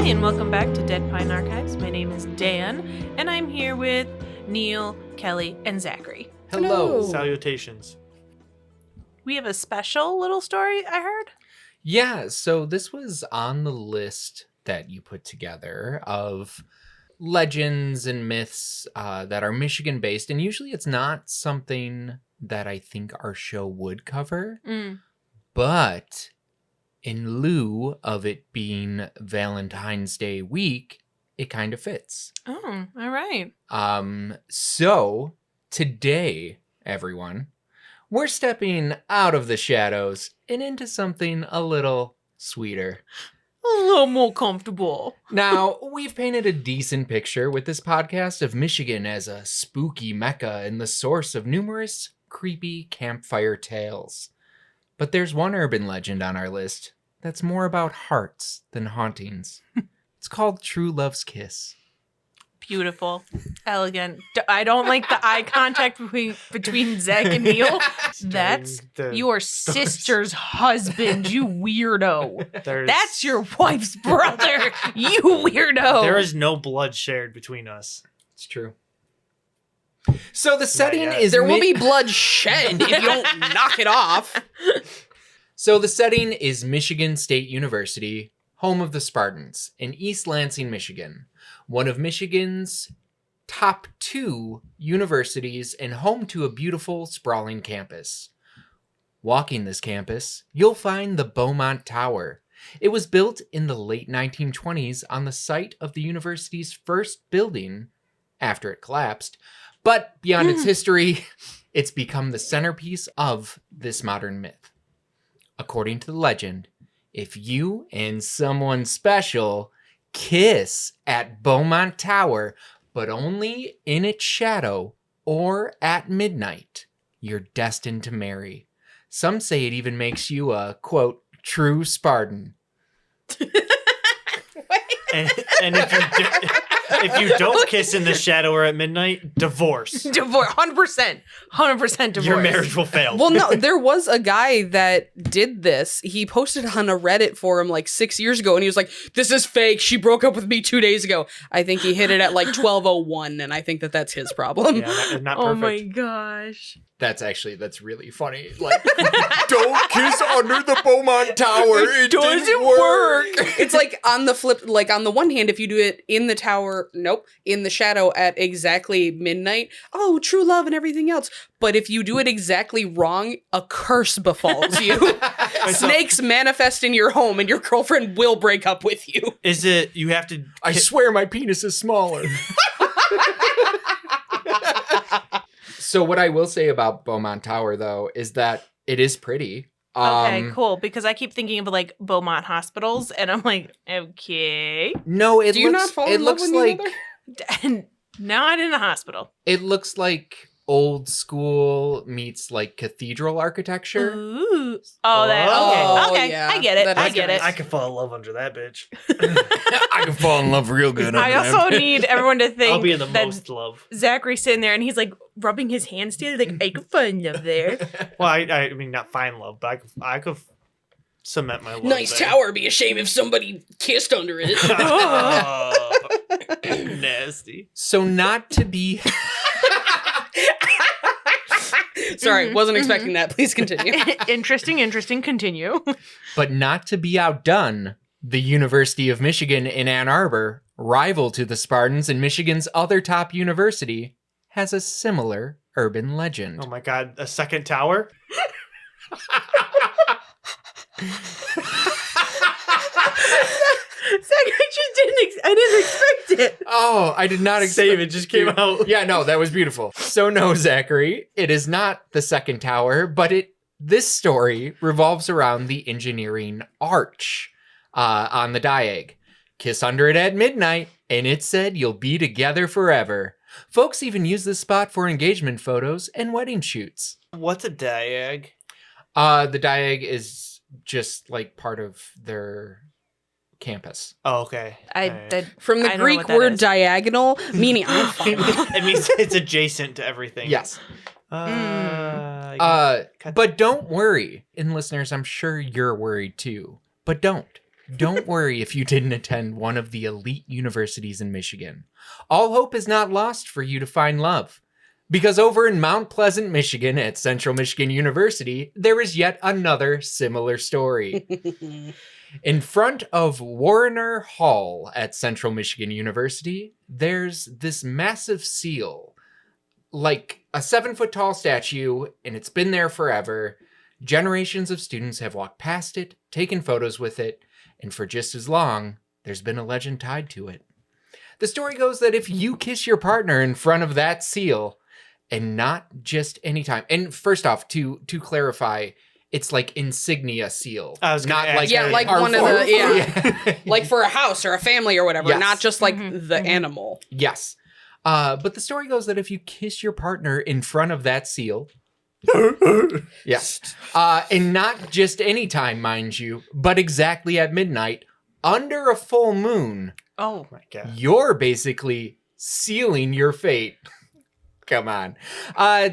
and welcome back to Dead Pine Archives. My name is Dan, and I'm here with Neil, Kelly, and Zachary. Hello. Salutations. We have a special little story, I heard. Yeah, so this was on the list that you put together of legends and myths that are Michigan-based, and usually it's not something that I think our show would cover, but in lieu of it being Valentine's Day week, it kind of fits. Oh, all right. So today, everyone, we're stepping out of the shadows and into something a little sweeter. A little more comfortable. Now, we've painted a decent picture with this podcast of Michigan as a spooky mecca and the source of numerous creepy campfire tales. But there's one urban legend on our list that's more about hearts than hauntings. It's called True Love's Kiss. Beautiful. Elegant. I don't like the eye contact between Zach and Neil. That's your sister's husband, you weirdo. That's your wife's brother, you weirdo. There is no blood shared between us. It's true. So the setting is... There will be blood shed if you don't knock it off. So the setting is Michigan State University, home of the Spartans, in East Lansing, Michigan. One of Michigan's top 2 universities and home to a beautiful, sprawling campus. Walking this campus, you'll find the Beaumont Tower. It was built in the late 1920s on the site of the university's first building after it collapsed. But beyond its history, it's become the centerpiece of this modern myth. According to the legend, if you and someone special kiss at Beaumont Tower, but only in its shadow or at midnight, you're destined to marry. Some say it even makes you a, quote, true Spartan. And if you don't kiss in the shadow or at midnight, divorce. Divorce, 100%. 100% divorce. Your marriage will fail. Well, no, there was a guy that did this. He posted on a Reddit forum like 6 years ago, and he was like, this is fake. She broke up with me 2 days ago. I think he hit it at like 12:01, and I think that's his problem. Yeah, not perfect. Oh my gosh. That's really funny. Like, don't kiss under the Beaumont Tower. It doesn't work. It's like on the flip, like on the one hand, if you do it in the tower, in the shadow at exactly midnight, oh, true love and everything else. But if you do it exactly wrong, a curse befalls you. Snakes manifest in your home and your girlfriend will break up with you. Is it, you have to... I swear my penis is smaller. So what I will say about Beaumont Tower, though, is that it is pretty. Okay, cool. Because I keep thinking of like Beaumont hospitals, and I'm like, okay. No, it do you not fall in love with like Not in a hospital. It looks like old school meets like cathedral architecture. Ooh. Oh, that okay. Yeah. I get it. I get it. I could fall in love under that bitch. I can fall in love real good. I also need everyone to think I'll be in the that most love. Zachary's sitting there and he's like rubbing his hands together, like I could fall in love there. Well, I mean, not find love, but I could cement my love. Nice there. tower. Be a shame if somebody kissed under it. Oh, nasty. So not to be... Sorry, wasn't expecting that. Please continue. Interesting. Continue. But not to be outdone, the University of Michigan in Ann Arbor, rival to the Spartans and Michigan's other top university, has a similar urban legend. Oh my god, a second tower? Zachary just I didn't expect it. Oh, I did not expect Save it, just came out. Yeah, no, that was beautiful. So no, Zachary, it is not the second tower, but this story revolves around the engineering arch on the Diag. Kiss under it at midnight, and it said you'll be together forever. Folks even use this spot for engagement photos and wedding shoots. What's a Diag? The Diag is just like part of their campus. Oh, okay. From the Greek word diagonal, meaning it means it's adjacent to everything. Yes. But But don't worry. And listeners, I'm sure you're worried too. But don't. Don't worry if you didn't attend one of the elite universities in Michigan. All hope is not lost for you to find love. Because over in Mount Pleasant, Michigan, at Central Michigan University, there is yet another similar story. In front of Warner Hall at Central Michigan University, there's this massive seal, like a 7-foot tall statue, and it's been there forever. Generations of students have walked past it, taken photos with it, and for just as long, there's been a legend tied to it. The story goes that if you kiss your partner in front of that seal, and not just any time. And first off, to clarify, it's like insignia seal. I was not gonna like ask like one of the like for a house or a family or whatever, Yes. not just like the animal. Yes. But the story goes that if you kiss your partner in front of that seal, yes, and not just any time, mind you, but exactly at midnight, under a full moon, Oh. My God. you're basically sealing your fate. Come on.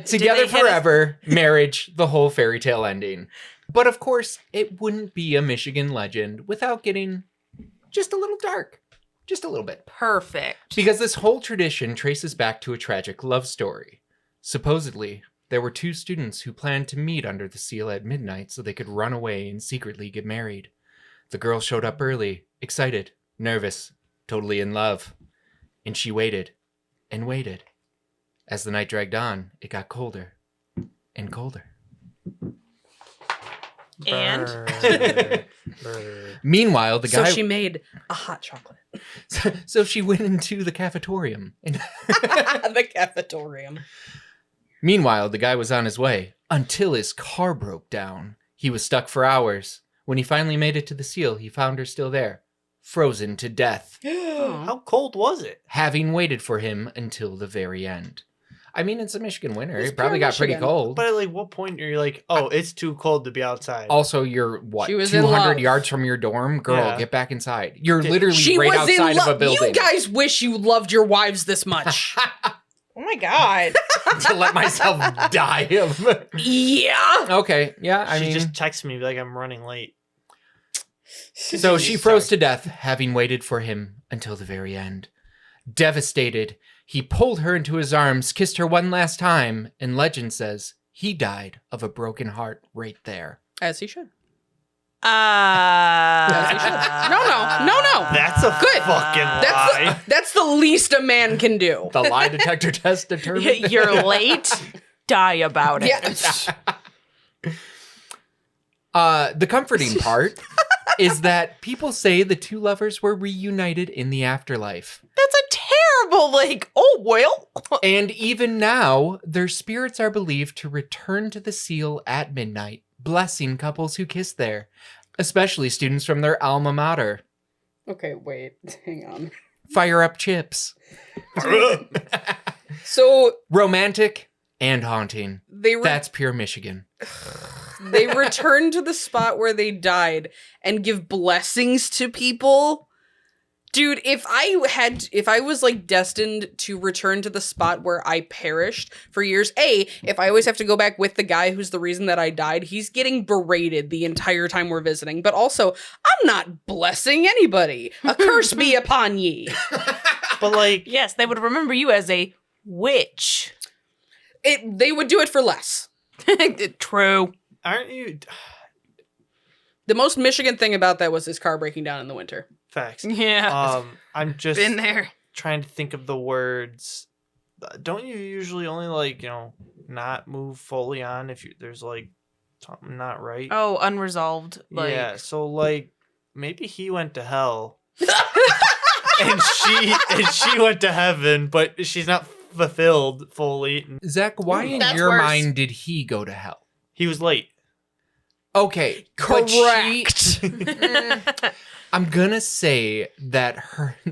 Together they hit forever, marriage, the whole fairy tale ending. But of course, it wouldn't be a Michigan legend without getting just a little dark. Just a little bit. Perfect. Because this whole tradition traces back to a tragic love story. Supposedly, there were 2 students who planned to meet under the seal at midnight so they could run away and secretly get married. The girl showed up early, excited, nervous, totally in love. And she waited and waited. As the night dragged on, it got colder and colder. And Burr. Meanwhile, the So guy... she made a hot chocolate. So she went into the cafetorium. And The cafetorium. meanwhile, the guy was on his way until his car broke down. He was stuck for hours. When he finally made it to the seal, he found her still there, frozen to death, How cold was it? having waited for him until the very end. I mean, it's a Michigan winter. It's It probably pure got pretty Michigan. cold. But at like what point are you like, oh, it's too cold to be outside? Also, you're, what, She was in 200 love. yards from your dorm? Girl, Yeah. get back inside. You're Dude, literally She right was in outside of a love. building. You guys wish you loved your wives this much. Oh my God. To let myself die of. Yeah. Okay, yeah, I she mean... just texted me like I'm running late. So she froze to death, having waited for him until the very end. Devastated, he pulled her into his arms, kissed her one last time, and legend says he died of a broken heart right there. As he should. No. No. That's a Good. fucking lie. That's the least a man can do. The lie detector test determined. You're late. Die about it. Yeah. The comforting part is that people say the 2 lovers were reunited in the afterlife. That's a terrible, like, oh, well. And even now, their spirits are believed to return to the seal at midnight, blessing couples who kiss there, especially students from their alma mater. Okay, wait. Hang on. Fire up chips. So Romantic and haunting. they That's pure Michigan. they return to the spot where they died and give blessings to people. Dude, if I was like destined to return to the spot where I perished for years, if I always have to go back with the guy who's the reason that I died, he's getting berated the entire time we're visiting. But also, I'm not blessing anybody. A curse be upon ye. But like, Yes, they would remember you as a witch. They would do it for less. True. aren't you? The most Michigan thing about that was his car breaking down in the winter. Facts. Yeah. I'm just Been there. trying to think of the words. Don't you usually only like not move fully on if there's like something not right? Oh, unresolved. Like, Yeah. So like maybe he went to hell. and she went to heaven, but she's not fulfilled fully. Zach, why in That's your worse. mind did he go to hell? He was late. Okay, but Correct. I'm gonna say that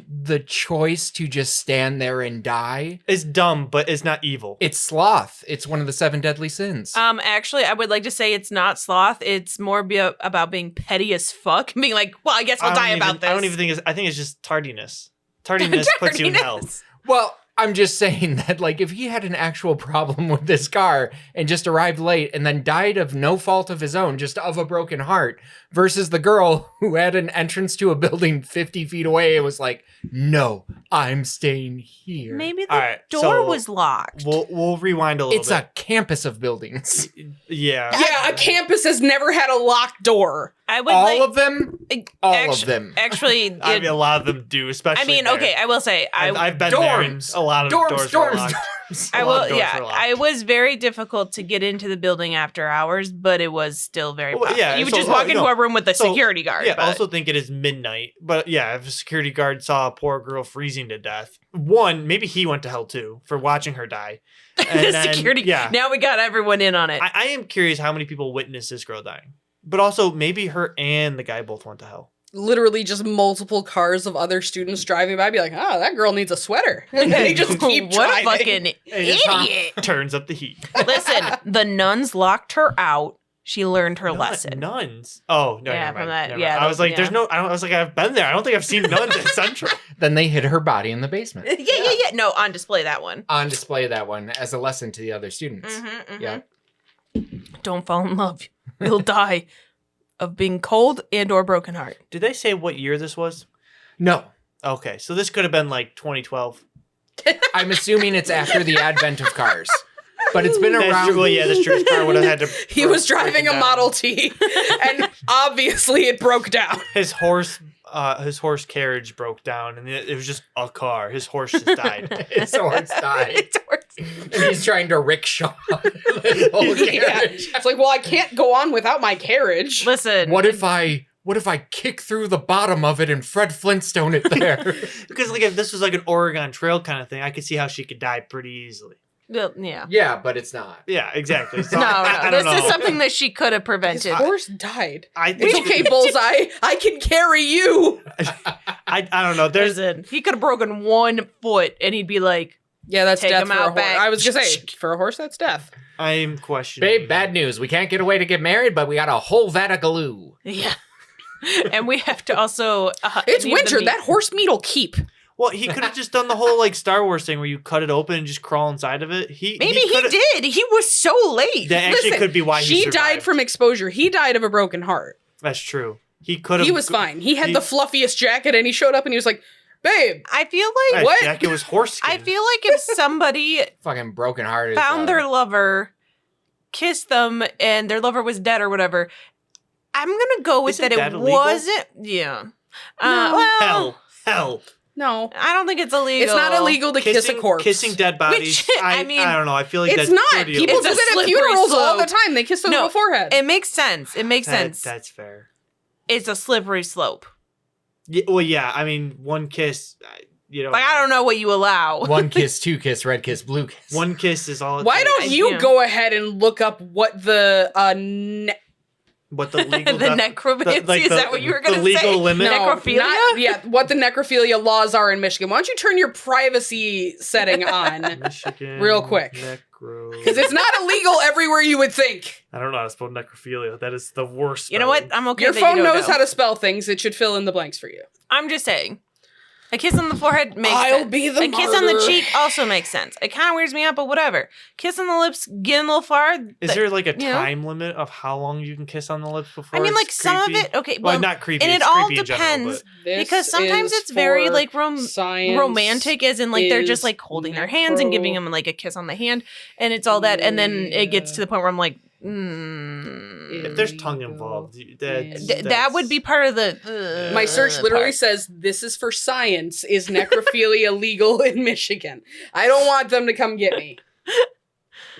the choice to just stand there and die, It's dumb, but it's not evil. it's sloth. It's one of the 7 deadly sins. Actually, I would like to say it's not sloth. It's more about being petty as fuck. Being like, well, I guess I'll die about this. I don't even think I think it's just tardiness. Tardiness puts you in hell. Tardiness. Well, I'm just saying that, like, if he had an actual problem with this car and just arrived late and then died of no fault of his own, just of a broken heart, versus the girl who had an entrance to a building 50 feet away and was like, no, I'm staying here. Maybe the All right, door so was locked. We'll rewind a little It's bit. a campus of buildings. Yeah. Yeah, a campus has never had a locked door. I would All of them? All of them. Actually, I mean, a lot of them do, especially. I mean, there. okay, I will say, I've been there. And Dorms. a lot of doors were locked. I A lot will, of doors yeah, were locked. I was very difficult to get into the building after hours, but it was still very Well, yeah, you would so- just walk into no, a room with a so, security guard. Yeah, but I also think it is midnight. But yeah, if a security guard saw a poor girl freezing to death, one, maybe he went to hell too for watching her die. And the then, security. Yeah. Now we got everyone in on it. I am curious how many people witnessed this girl dying. But also, maybe her and the guy both went to hell. Literally just multiple cars of other students driving by, be like, oh, that girl needs a sweater. And then they just keep what driving. a fucking And it just idiot. turns up the heat. Listen, the nuns locked her out. She learned her lesson. Nuns. Oh, no, Yeah, never from mind, that- never mind. yeah, I was like, yeah. there's no, I was like, I've been there. I don't think I've seen nuns at Central. Then they hid her body in the basement. Yeah. No, on display that one. On display that one as a lesson to the other students. Yeah. Don't fall in love. You'll die of being cold and or broken heart. Did they say what year this was? No. Okay, so this could have been like 2012. I'm assuming it's after the advent of cars. But it's been That's around. true. Well, yeah, this True's car would have had to. He was driving a Model T, and obviously it broke down. His horse carriage broke down, and it was just a car. His horse just died. His horse died. It's worse. And he's trying to rickshaw the whole Yeah. carriage. It's like, well, I can't go on without my carriage. Listen. What if I kick through the bottom of it and Fred Flintstone it there? Because like if this was like an Oregon Trail kind of thing, I could see how she could die pretty easily. Well, yeah. Yeah, but it's not. Yeah, exactly. So No, I this don't is know. something that she could have His prevented. horse died. I It's think okay, Bullseye. I can carry you. I don't know. There's Listen, he could have broken 1 foot and he'd be like, Yeah, that's Take death him for a out horse. back. I was gonna say, for a horse, that's death. I'm questioning. Babe, bad news. We can't get away to get married, but we got a whole vat of glue. yeah. And we have to also. It's need the winter. meat. That horse meat'll keep. Well, he could have just done the whole like Star Wars thing where you cut it open and just crawl inside of it. Maybe he coulda- did. He was so late. That actually Listen, could be why he she died survived. from exposure. He died of a broken heart. That's true. He could have. He was fine. He had the fluffiest jacket, and he showed up, and he was like, "Babe, I feel like. That What? jacket was horse skin. I feel like if somebody Fucking broken hearted. found their lover, kissed them, and their lover was dead or whatever, I'm gonna go with Isn't that that it illegal? wasn't. Yeah. No. Well, hell. no, I don't think it's illegal. it's not illegal to kiss a corpse. Kissing dead bodies. Which, I mean, I don't know. I feel like It's that's not. pretty People It's do a that at slippery funerals all the slope. time. They kiss them No, on the forehead. It makes sense. It makes sense. That's fair. It's a slippery slope. Yeah, well, yeah. I mean, one kiss. You know, Like I don't know what you allow. One kiss, two kiss, red kiss, blue kiss. One kiss is all. It Why takes. don't you Yeah. go ahead and look up what the What the legal the necromancy, is that what you were going to the say? legal limit? Necrophilia? what the necrophilia laws are in Michigan. Why don't you turn your privacy setting on? Michigan Real quick. Because it's not illegal everywhere you would think. I don't know how to spell necrophilia. That is the worst. You know what? spelling. I'm okay. Your that phone you don't knows know. how to spell things. It should fill in the blanks for you. I'm just saying. A kiss on the forehead makes I'll sense. be the A kiss on the martyr. cheek also makes sense. It kind of weirds me out, but whatever. Kiss on the lips, getting a little far. Is there like a you know? time limit of how long you can kiss on the lips before? I mean, it's like some of creepy? it. Okay, Well, well, not creepy. and it it's all creepy in general, depends. but Because sometimes is it's very for like science romantic, as in like they're just is like holding their hands and giving them like a kiss on the hand, and it's all that, and then it gets to the point where I'm like, if there's tongue involved, that would be part of the. My search literally part. says, "This is for science. Is necrophilia legal in Michigan?" I don't want them to come get me.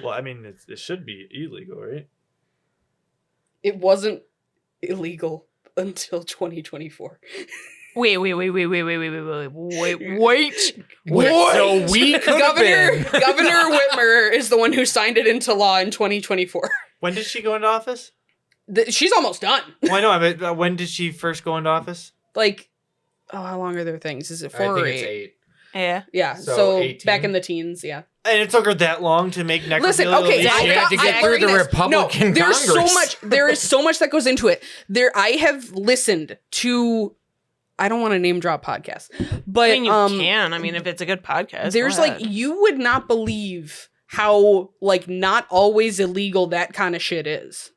Well, I mean, it should be illegal, right? It wasn't illegal until 2024. Wait. So we could have been. Governor Whitmer is the one who signed it into law in 2024. When did she go into office? She's almost done. Well, I know. I mean, when did she first go into office? Like, how long are their things? Is it 4 I or think 8? it's 8. Yeah. Yeah, So so 18? back in the teens, yeah. And it took her that long to make necrophilia. Listen, okay, illegal? She had to get through the Republican There's so Congress. much. There is so much that goes into it. I have listened to I don't want to name drop podcasts, but I mean, you can. I mean, if it's a good podcast. there's go like, ahead. you would not believe how like not always illegal that kind of shit is.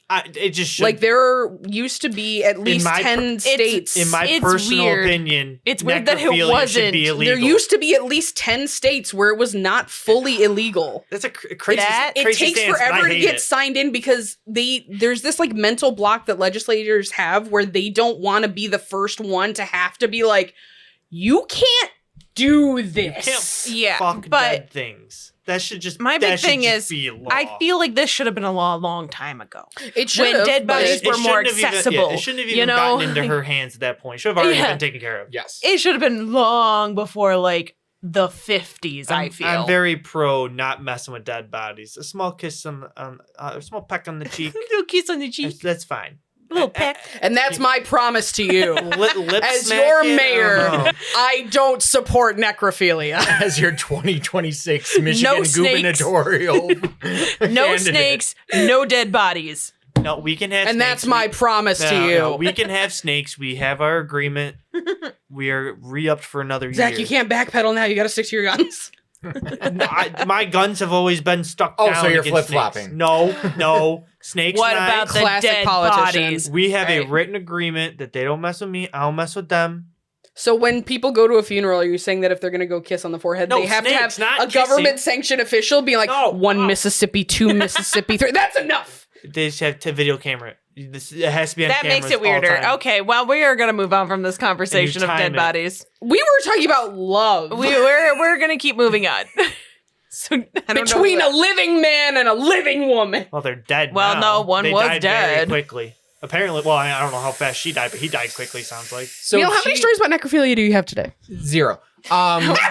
It just should Like there used to be at least my 10 states. in my it's personal weird. opinion, It's weird that it necrophilia should wasn't. be illegal. There used to be at least 10 states where it was not fully illegal. That's a crazy. It crazy takes stance, and I forever to hate get it. signed in because there's this like mental block that legislators have where they don't want to be the first one to have to be like, you can't do this. Can't Yeah, fuck but- dead things. That should just My big that should thing just is, be law. I feel like this should have been a law a long time ago. It should When have, dead but bodies It were more shouldn't have even- accessible. it shouldn't have you even know? gotten into her hands at that point. It should have already Yeah. been taken care of. Yes. It should have been long before like the 50s. I feel. I'm very pro not messing with dead bodies. A small kiss on a small peck on the cheek. little kiss on the cheek, That's fine. little peck. and that's my promise to you. Lip As smack your it? mayor, Oh. I don't support necrophilia. As your 2026 Michigan No snakes. gubernatorial. No candidate. snakes, no dead bodies. No, we can have And snakes. that's my promise to No, you. no, we can have snakes. We have our agreement. We are re-upped for another Zach, year. you can't backpedal now. You got to stick to your guns. My guns have always been stuck Oh, down so you're against flip-flopping. snakes. No. Snakes What and I- about the Classic dead politician. bodies? We have a Right. written agreement that they don't mess with me. I don't mess with them. So when people go to a funeral, are you saying that if they're going to go kiss on the forehead, No, they have snakes, to have not a kissing. government-sanctioned official be like, No. 1 Mississippi, 2 Mississippi, 3. That's enough. They just have to video camera it. It has to be on That cameras makes it all the weirder. time. Okay, well, we are going to move on from this conversation of time dead it. bodies. We were talking about love. We're going to keep moving on. So I don't Between know. a living man and a living woman. Well, they're dead Well, now. no, one they was died very dead. quickly. Apparently, well, I don't know how fast she died, but he died quickly, sounds like. So Neil, how many stories about necrophilia do you have today? 0.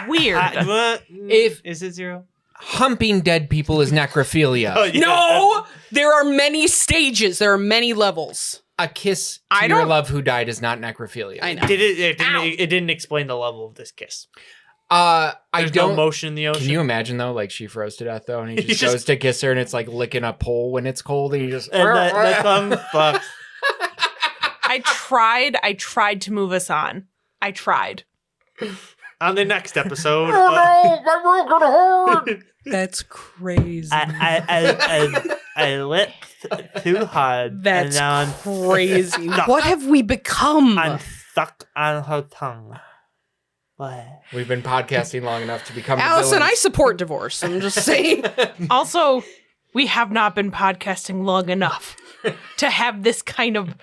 Weird. What? If- Is it 0? Humping dead people is necrophilia. Oh, yeah. No! There are many stages. There are many levels. A kiss to I your don't- love who died is not necrophilia. I know. It didn't explain the level of this kiss. I There's don't. no motion in the ocean. Can you imagine though? Like she froze to death though, and he He just just- goes to kiss her, and it's like licking a pole when it's cold, and he just. And that fuck. I tried to move us on. I tried. On the next episode, my world got hard. That's crazy. I lit too hard. That's and now I'm crazy. stuck. What have we become? I'm stuck on her tongue. What? We've been podcasting long enough to become. Allison, I villains. support divorce. I'm just saying. Also, we have not been podcasting long enough to have this kind of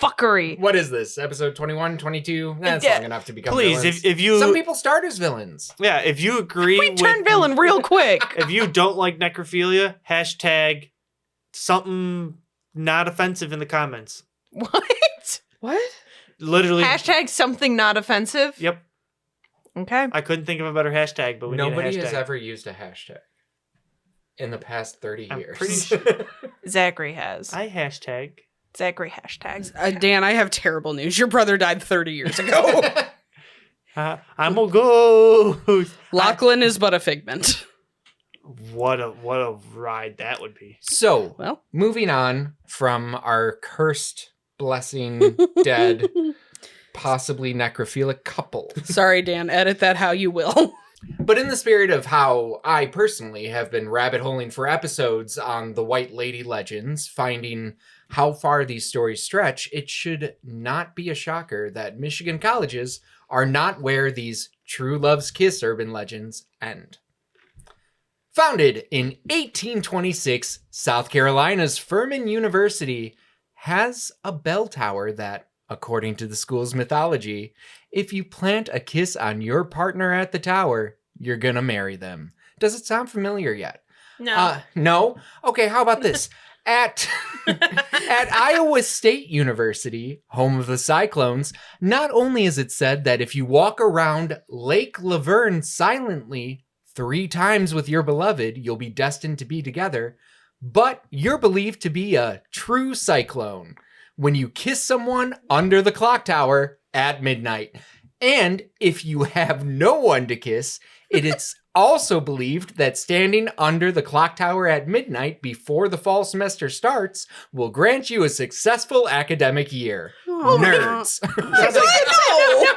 fuckery. What is this? Episode 21, 22? That's Yeah. long enough to become Please, villains. if you Some people start as villains. yeah, if you agree, We with, turn villain real quick. If you don't like necrophilia, hashtag something not offensive in the comments. What? What? Literally. Hashtag something not offensive. Yep. Okay. I couldn't think of a better hashtag, but we Nobody need a hashtag. has ever used a hashtag in the past 30 I'm years. pretty sure Zachary has. I hashtag. Zachary hashtags. Dan, I have terrible news. Your brother died 30 years ago. I'm a ghost. Lachlan is but a figment. What a ride that would be. So, Well. moving on from our cursed, blessing, dead, possibly necrophilic couple. Sorry, Dan. Edit that how you will. But in the spirit of how I personally have been rabbit holing for episodes on the White Lady legends, finding how far these stories stretch, it should not be a shocker that Michigan colleges are not where these true love's kiss urban legends end. Founded in 1826, South Carolina's Furman University has a bell tower that, according to the school's mythology, if you plant a kiss on your partner at the tower, you're gonna marry them. Does it sound familiar yet? No. No? Okay, how about this? At Iowa State University, home of the Cyclones, not only is it said that if you walk around Lake Laverne silently 3 times with your beloved, you'll be destined to be together, but you're believed to be a true cyclone when you kiss someone under the clock tower at midnight. And if you have no one to kiss, it's also believed that standing under the clock tower at midnight before the fall semester starts will grant you a successful academic year. Nerds. I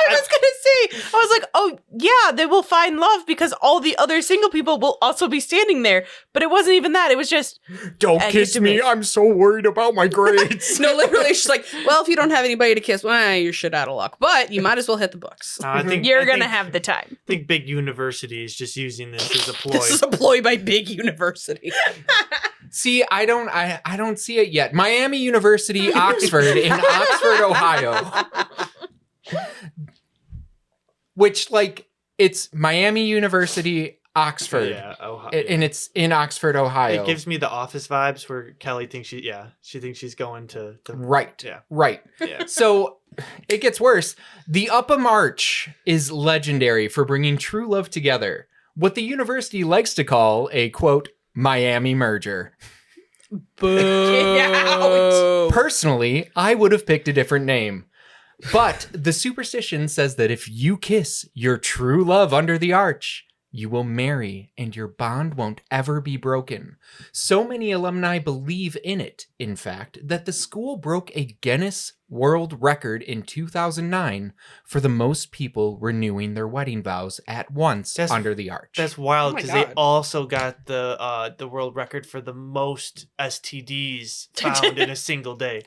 was gonna say, I was like, oh yeah, they will find love because all the other single people will also be standing there. But it wasn't even that. It was just, don't kiss me. I'm so worried about my grades. No, literally, she's like, well, if you don't have anybody to kiss, well, you're shit out of luck. But you might as well hit the books. I think you're gonna have the time. I think big universities just using this as a ploy. This is a ploy by big university. See, I don't see it yet. Miami University, Oxford, in Oxford, Ohio. Which, like, it's Miami University, Oxford. Yeah, Ohio. And it's in Oxford, Ohio. It gives me the Office vibes where Kelly thinks she thinks she's going to Right. Yeah. Right. Yeah. So it gets worse. The Upham Arch is legendary for bringing true love together. What the university likes to call a, quote, Miami merger. Boo. Personally, I would have picked a different name. But the superstition says that if you kiss your true love under the arch, you will marry and your bond won't ever be broken. So many alumni believe in it, in fact, that the school broke a Guinness World Record in 2009 for the most people renewing their wedding vows at once under the arch. That's wild Oh my because they God. also got the world record for the most STDs found in a single day.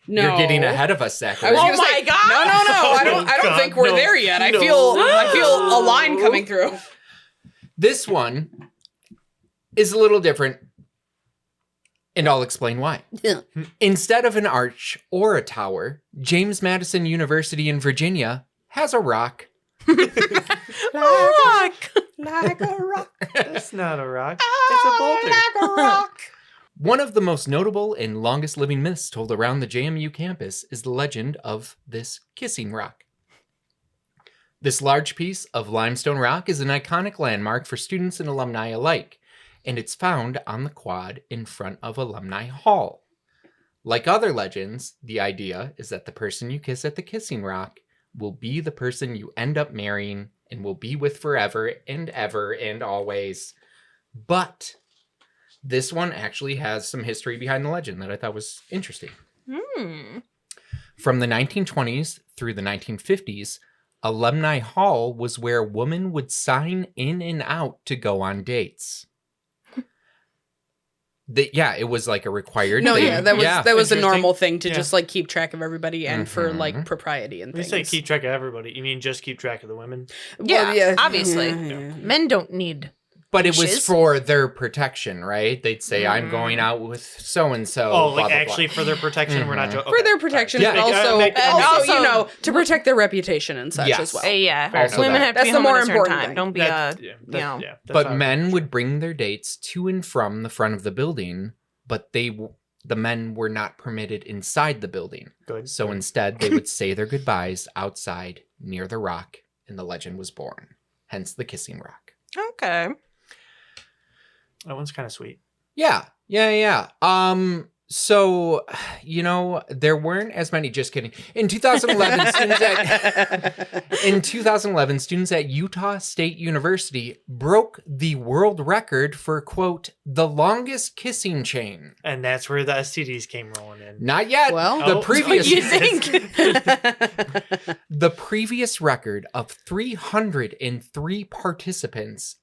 No. You're getting ahead of us, Zachary. I was Oh gonna say, my God. No. I don't God, think we're no, there yet. I no. feel a line coming through. This one is a little different, and I'll explain why. Yeah. Instead of an arch or a tower, James Madison University in Virginia has a rock. Rock. Like a rock. That's not a rock. It's a boulder. Like a rock. One of the most notable and longest living myths told around the JMU campus is the legend of this kissing rock. This large piece of limestone rock is an iconic landmark for students and alumni alike, and it's found on the quad in front of Alumni Hall. Like other legends, the idea is that the person you kiss at the kissing rock will be the person you end up marrying and will be with forever and ever and always. But this one actually has some history behind the legend that I thought was interesting. From the 1920s through the 1950s, Alumni Hall was where women would sign in and out to go on dates. It was like a required No, thing. yeah, that was a Interesting. normal thing to Yeah. just like keep track of everybody and for like Mhm. propriety and When you things. say keep track of everybody, you mean just keep track of the women? Yeah, obviously. Yeah. Men don't need. But it was Wishes? for their protection, right? They'd say, I'm going out with so-and-so. Oh, blah, like blah, actually blah. for their protection, we're not Mhm. joking. For their protection, Yeah. but also, Make- and also, also- you know, to protect their reputation and such Yes. as well. Yeah, Fair enough. women have to That's be the home more at a certain important time. thing. Don't be That's But fine. men would bring their dates to and from the front of the building, but the men were not permitted inside the building. Good. So instead, they would say their goodbyes outside near the rock, and the legend was born. Hence the kissing rock. Okay. That one's kind of sweet. Yeah. So, you know, there weren't as many, just kidding. In 2011, students at Utah State University broke the world record for, quote, the longest kissing chain. And that's where the STDs came rolling in. Not yet. Well, the Oh. previous You think? the previous record of 303 participants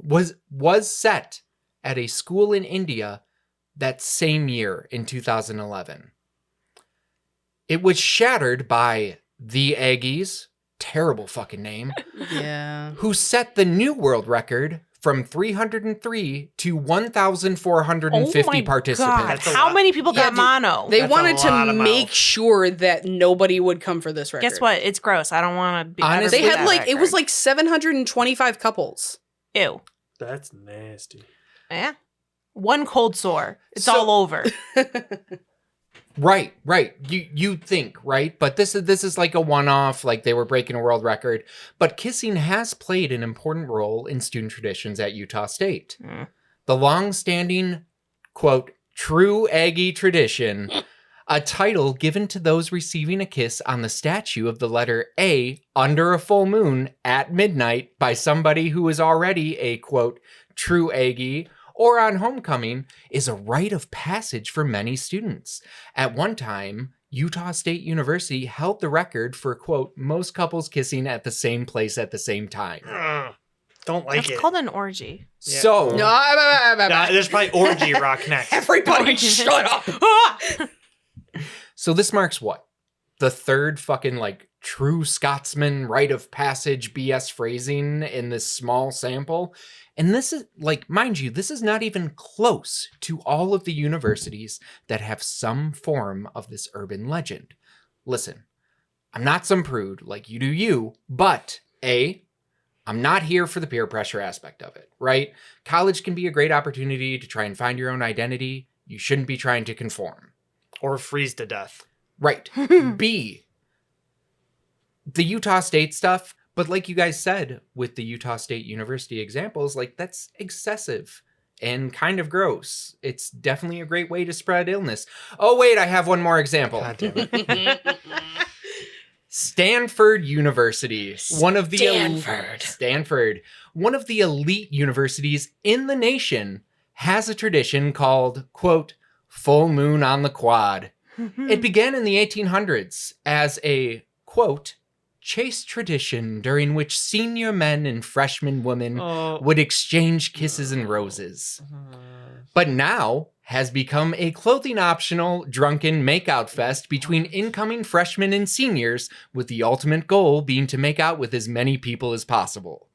was set at a school in India that same year in 2011. It was shattered by the Aggies, terrible fucking name, Yeah. who set the new world record from 303 to 1,450 participants. That's a How lot. many people Yeah, got dude, mono? They That's a wanted lot to of make mouth. sure that nobody would come for this record. Guess what? It's gross. I don't want to be. ever Honestly, They be had that like, it was record. like 725 couples. Ew. That's nasty. Yeah. One cold sore. It's So- all over. Right. You'd think, right? But this is like a one-off, like they were breaking a world record. But kissing has played an important role in student traditions at Utah State. Mm. The long-standing, quote, true Aggie tradition a title given to those receiving a kiss on the statue of the letter A under a full moon at midnight by somebody who is already a, quote, true Aggie, or on homecoming, is a rite of passage for many students. At one time, Utah State University held the record for, quote, most couples kissing at the same place at the same time. Don't like That's it. called an orgy. Yeah. So, There's probably orgy rock next. Everybody shut up. so this marks what? The third fucking, like, true Scotsman rite of passage BS phrasing in this small sample. And this is, like, mind you, this is not even close to all of the universities that have some form of this urban legend. Listen, I'm not some prude, like you do you, but I'm not here for the peer pressure aspect of it, right? College can be a great opportunity to try and find your own identity. You shouldn't be trying to conform. Or freeze to death. Right. B, the Utah State stuff, but like you guys said with the Utah State University examples, like that's excessive and kind of gross. It's definitely a great way to spread illness. Oh, wait, I have one more example. God damn it. Stanford University, one of the Stanford. one of the elite universities in the nation, has a tradition called, quote, full moon on the quad. It began in the 1800s as a, quote, chaste tradition during which senior men and freshman women would exchange kisses and roses. But now has become a clothing optional drunken makeout fest between incoming freshmen and seniors, with the ultimate goal being to make out with as many people as possible.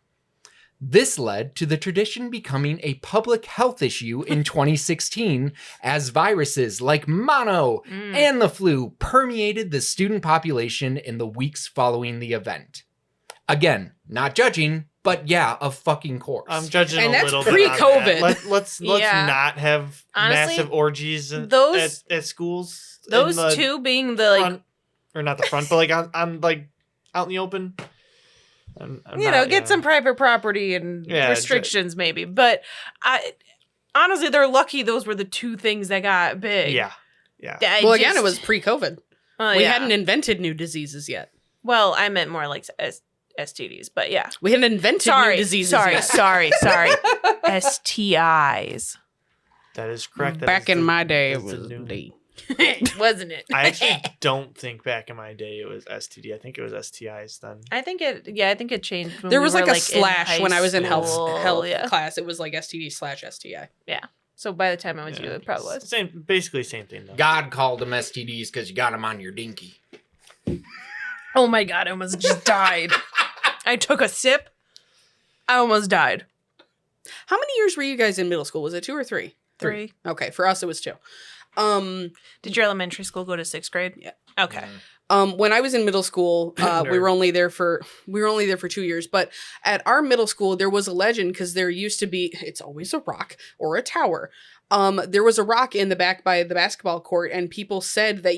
This led to the tradition becoming a public health issue in 2016 as viruses like mono and the flu permeated the student population in the weeks following the event. Again, not judging, but yeah, of fucking course. I'm judging And a that's little bit. pre-COVID. On that. Let's Yeah. not have Honestly, massive orgies those- at schools. Those in the two being the, like, front, or not the front, but like on like out in the open. I'm you know, get some private property and Yeah, restrictions maybe. But honestly, they're lucky those were the two things that got big. Yeah. Well, again, it was pre-COVID. We yeah. hadn't invented new diseases yet. Well, I meant more like STDs, but yeah. We hadn't invented new diseases yet. Sorry. STIs. That is correct. That Back is in the- my day, it that's the was new- D. Wasn't it? I actually don't think back in my day it was STD. I think it was STIs then. I think it changed. When There we was were, like a in slash high when I was in health school, yeah. class. It was like STD/STI. So by the time I was you, it probably was. Basically same thing though. God called them STDs because you got them on your dinky. Oh my god, I almost just died. I took a sip. I almost died. How many years were you guys in middle school? Was it 2 or 3? 3. Okay, for us it was 2. Did your elementary school go to 6th grade? Yeah. Okay. When I was in middle school, we were only there for 2 years. But at our middle school, there was a legend because there used to be. It's always a rock or a tower. There was a rock in the back by the basketball court, and people said that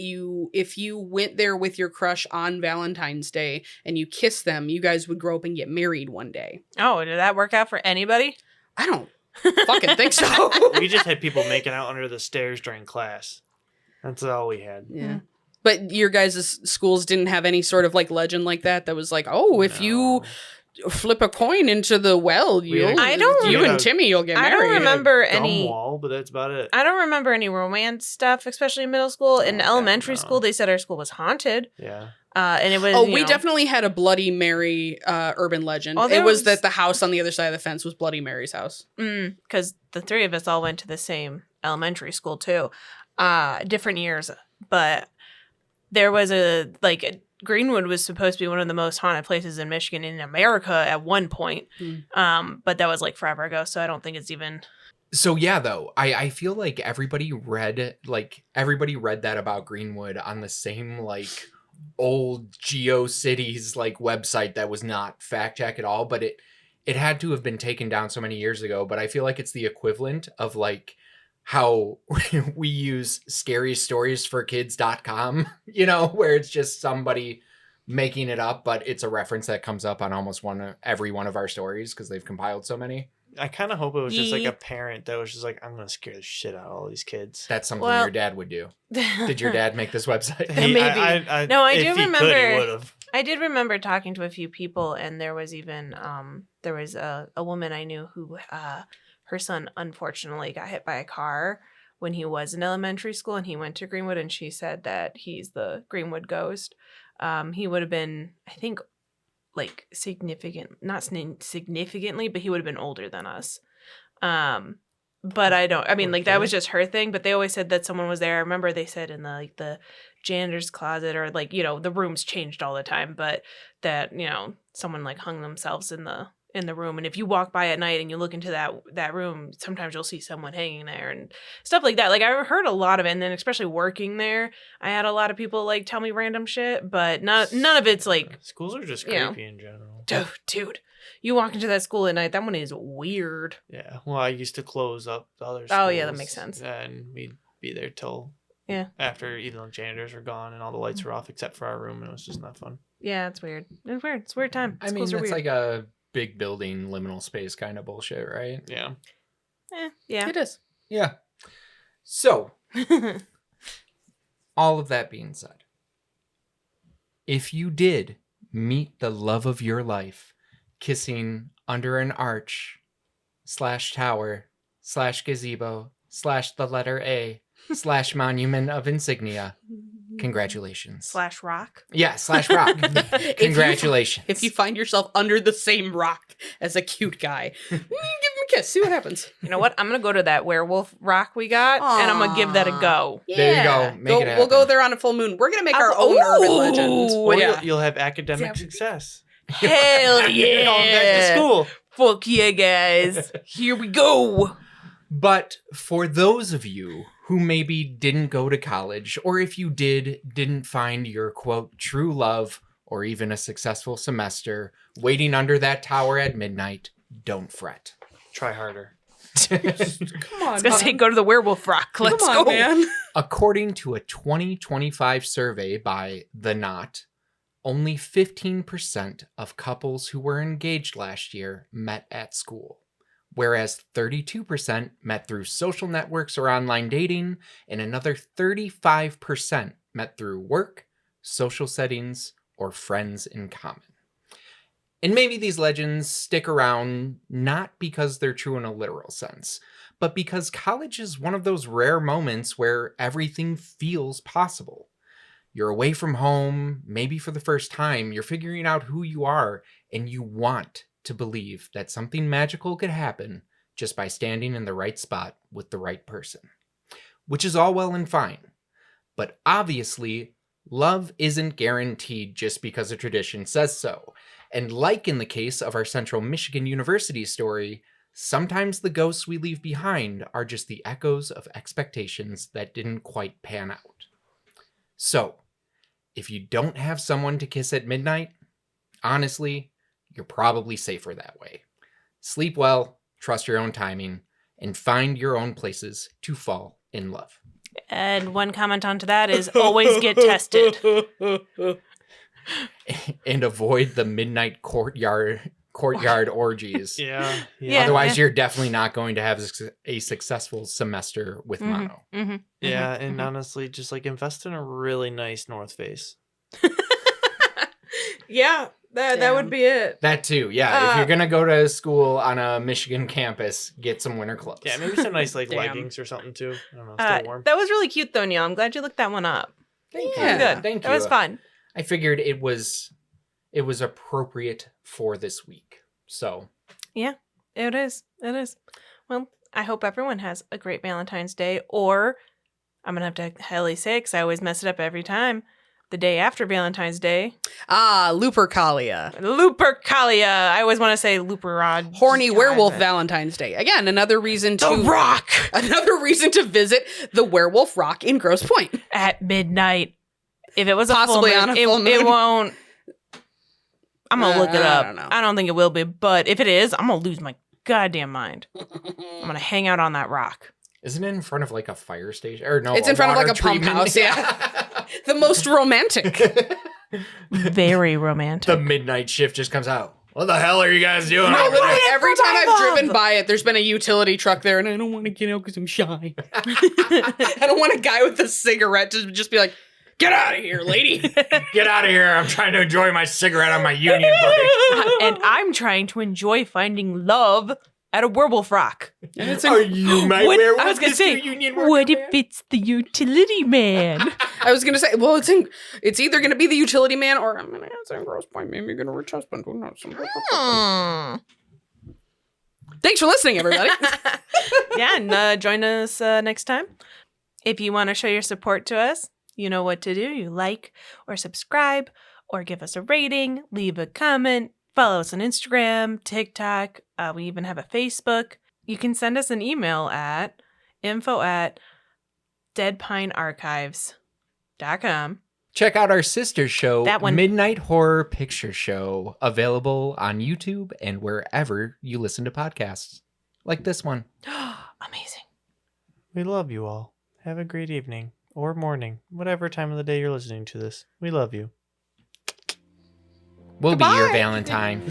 if you went there with your crush on Valentine's Day and you kissed them, you guys would grow up and get married one day. Oh, did that work out for anybody? I don't fucking think so. We just had people making out under the stairs during class. That's all we had. Yeah. But your guys' schools didn't have any sort of like legend like that was like, oh, if you flip a coin into the well, you and Timmy, you'll get married. I don't remember Gum any. wall, but that's about it. I don't remember any romance stuff, especially in middle school. In elementary school, they said our school was haunted. Yeah. And it was. We definitely had a Bloody Mary urban legend. Oh, it was that the house on the other side of the fence was Bloody Mary's house. Because the 3 of us all went to the same elementary school too, different years, but there was Greenwood was supposed to be one of the most haunted places in Michigan in America at one point. But that was like forever ago, so I don't think it's even. So yeah, though, I feel like everybody read that about Greenwood on the same like old GeoCities like website that was not fact check at all, but it had to have been taken down so many years ago. But I feel like it's the equivalent of like how we use scarystoriesforkids.com, where it's just somebody making it up, but it's a reference that comes up on almost every one of our stories because they've compiled so many. I kind of hope it was just like a parent that was just like, I'm gonna scare the shit out of all these kids. That's something your dad would do. Did your dad make this website? Maybe. No, I do remember. He would've. I did remember talking to a few people, and there was even there was a woman I knew who her son unfortunately got hit by a car when he was in elementary school, and he went to Greenwood, and she said that he's the Greenwood ghost. He would have been, I think, like not significantly, but he would have been older than us. But that was just her thing, but they always said that someone was there. I remember they said in the janitor's closet, or the rooms changed all the time, but that, someone like hung themselves in the room. And if you walk by at night and you look into that room, sometimes you'll see someone hanging there and stuff like that. Like, I heard a lot of it, and then especially working there, I had a lot of people like tell me random shit, but none of it's like, schools are just creepy in general. Dude, you walk into that school at night, that one is weird. Yeah. Well, I used to close up the other schools. Oh yeah, that makes sense. And we'd be there till after even the janitors were gone and all the lights were off except for our room, and it was just not fun. Yeah, it's weird. It's a weird time. I mean, it's weird. Like a big building, liminal space kind of bullshit, right? Yeah. Yeah. It is. Yeah. So, all of that being said, if you did meet the love of your life kissing under an arch / tower / gazebo / the letter A / monument of insignia, congratulations. / rock. Yeah, / rock. Congratulations. If you find yourself under the same rock as a cute guy, give him a kiss. See what happens. You know what? I'm going to go to that werewolf rock we got, and I'm going to give that a go. Yeah. There you go. Make it happen. We'll go there on a full moon. We're going to make our own urban legend. Or you'll have academic success. Hell yeah. Going back to school. Fuck yeah, guys. Here we go. But for those of you who maybe didn't go to college, or if you didn't find your, quote, true love, or even a successful semester waiting under that tower at midnight, don't fret. Try harder. Come on, I was going to say, go to the werewolf rock. Let's go. Man. According to a 2025 survey by The Knot, only 15% of couples who were engaged last year met at school, whereas 32% met through social networks or online dating, and another 35% met through work, social settings, or friends in common. And maybe these legends stick around not because they're true in a literal sense, but because college is one of those rare moments where everything feels possible. You're away from home, maybe for the first time, you're figuring out who you are, and you want to believe that something magical could happen just by standing in the right spot with the right person. Which is all well and fine. But obviously, love isn't guaranteed just because a tradition says so. And like in the case of our Central Michigan University story, sometimes the ghosts we leave behind are just the echoes of expectations that didn't quite pan out. So, if you don't have someone to kiss at midnight, honestly, you're probably safer that way. Sleep well, trust your own timing, and find your own places to fall in love. And one comment onto that is always get tested. And avoid the midnight courtyard orgies. Yeah. Otherwise, you're definitely not going to have a successful semester with mono. Mm-hmm. Yeah, and honestly, just like invest in a really nice North Face. Yeah, that would be it. That too, yeah. If you're gonna go to school on a Michigan campus, get some winter clothes. Yeah, maybe some nice leggings or something too. I don't know, still warm. That was really cute though, Neil. I'm glad you looked that one up. Thank you. Good. Thank you. That was fun. I figured it was appropriate for this week. So yeah, it is. Well, I hope everyone has a great Valentine's Day, or I'm gonna have to hella say because I always mess it up every time. The day after Valentine's Day. Lupercalia. I always want to say Luperod. Horny werewolf Valentine's Day. Again, another reason to The Rock. Another reason to visit the Werewolf Rock in Grosse Pointe At midnight. If it was possibly a full moon, on a full moon, it won't. I'm gonna look it up. I don't know. I don't think it will be, but if it is, I'm gonna lose my goddamn mind. I'm gonna hang out on that rock. isn't it in front of like a fire station? Or no, it's in front of like a treatment? pump house. Yeah. The most romantic. Very romantic. The midnight shift just comes out. What the hell are you guys doing? No, over literally, there? every for time my I've love. driven by it, there's been a utility truck there, and I don't want to get out because I'm shy. I don't want a guy with a cigarette to just be like, "Get out of here, lady." Get out of here. I'm trying to enjoy my cigarette on my union break. And I'm trying to enjoy finding love at a werewolf rock. And it's Are you my What- werewolf, I was gonna Mr. say, Union worker what if man? it's the utility man? I was gonna say, well, it's either gonna be the utility man or I'm gonna answer gross point. Maybe you're gonna rich husband. Who knows? Thanks for listening, everybody. Yeah, and join us next time. If you want to show your support to us, you know what to do. You like or subscribe or give us a rating, leave a comment, follow us on Instagram, TikTok. We even have a Facebook. You can send us an email at info@deadpinearchives.com. Check out our sister show, That one. Midnight Horror Picture Show, available on YouTube and wherever you listen to podcasts, like this one. Amazing. We love you all. Have a great evening or morning, whatever time of the day you're listening to this. We love you. We'll be your Goodbye. Valentine.